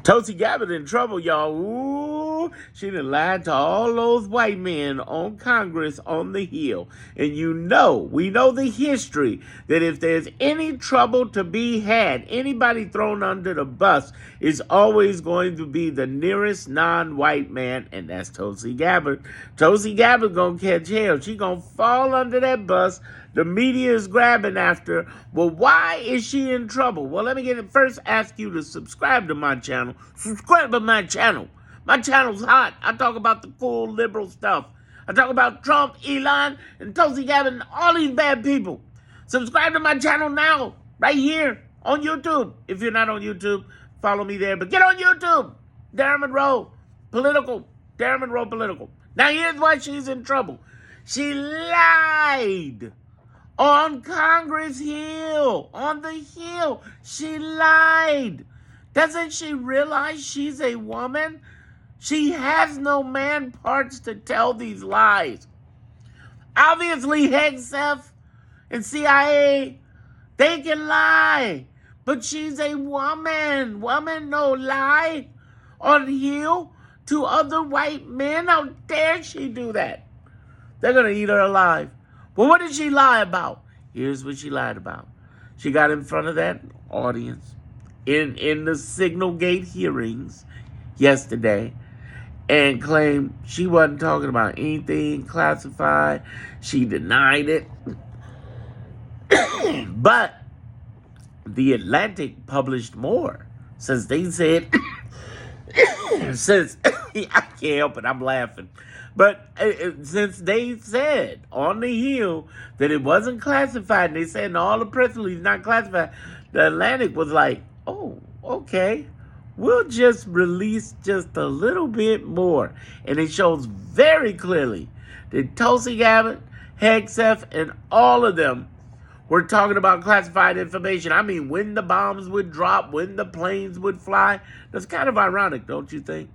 Tulsi Gabbard in trouble, y'all. Ooh, she done lied to all those white men on Congress on the Hill. And we know the history that if there's any trouble to be had, anybody thrown under the bus is always going to be the nearest non-white man, and that's Tulsi Gabbard. Tulsi Gabbard gonna catch hell. She gonna fall under that bus. The media is grabbing after her. Well, why is she in trouble? Well, let me first ask you to subscribe to my channel. Subscribe to my channel. My channel's hot. I talk about the cool liberal stuff. I talk about Trump, Elon, and Tulsi Gabbard, and all these bad people. Subscribe to my channel now, right here on YouTube. If you're not on YouTube, follow me there. But get on YouTube. Darren Monroe, political. Darren Monroe, political. Now, here's why she's in trouble. She lied. On Congress Hill, on the Hill, she lied. Doesn't she realize she's a woman? She has no man parts to tell these lies. Obviously, HEXF and CIA, they can lie. But she's a woman. Woman no lie. On the Hill to other white men. How dare she do that? They're going to eat her alive. Well, what did she lie about? Here's what she lied about. She got in front of that audience in the Signal Gate hearings yesterday and claimed she wasn't talking about anything classified. She denied it. But The Atlantic published more since they said, I can't help it, I'm laughing. But since they said on the Hill that it wasn't classified, and they said in all the press releases not classified, the Atlantic was like, oh, okay, we'll just release just a little bit more. And it shows very clearly that Tulsi Gabbard, HEXF, and all of them were talking about classified information. I mean, when the bombs would drop, when the planes would fly. That's kind of ironic, don't you think?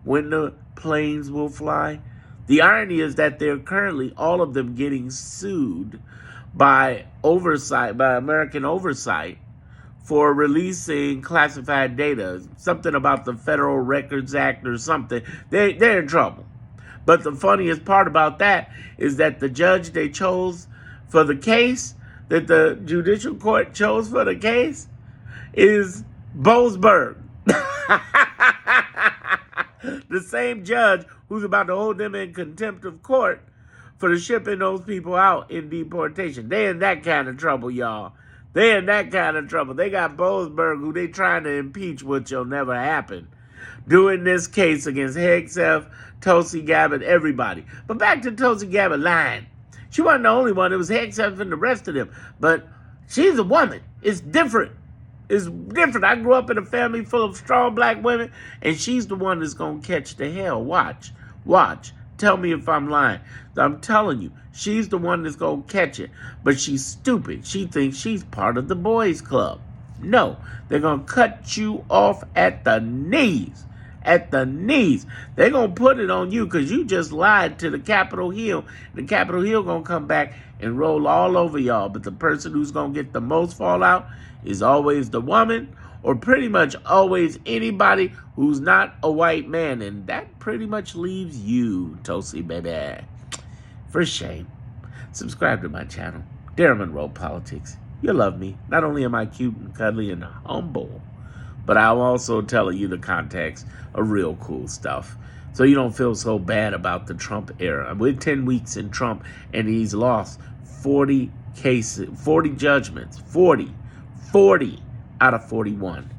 When the planes will fly. The irony is that they're currently, all of them, getting sued by American oversight for releasing classified data. Something about the Federal Records Act or something. They're in trouble. But the funniest part about that is that the judge they chose for the case, that the judicial court chose for the case, is Boasberg. The same judge who's about to hold them in contempt of court for shipping those people out in deportation. They in that kind of trouble, y'all. They in that kind of trouble. They got Boasberg, who they trying to impeach, which will never happen, doing this case against HEXF, Tulsi Gabbard, everybody. But back to Tulsi Gabbard lying. She wasn't the only one. It was HEXF and the rest of them. But she's a woman. It's different. It's different. I grew up in a family full of strong black women, and she's the one that's going to catch the hell. Watch. Tell me if I'm lying. I'm telling you, she's the one that's going to catch it. But she's stupid. She thinks she's part of the boys' club. No, they're going to cut you off at the knees. At the knees. They're going to put it on you because you just lied to the Capitol Hill. The Capitol Hill going to come back and roll all over y'all. But the person who's going to get the most fallout is always the woman, or pretty much always anybody who's not a white man. And that pretty much leaves you, Tulsi, baby. For shame. Subscribe to my channel, Darren Monroe Politics. You'll love me. Not only am I cute and cuddly and humble, but I'm also telling you the context of real cool stuff, so you don't feel so bad about the Trump era. We're 10 weeks in Trump, and he's lost 40 cases, 40 judgments, 40 out of 41.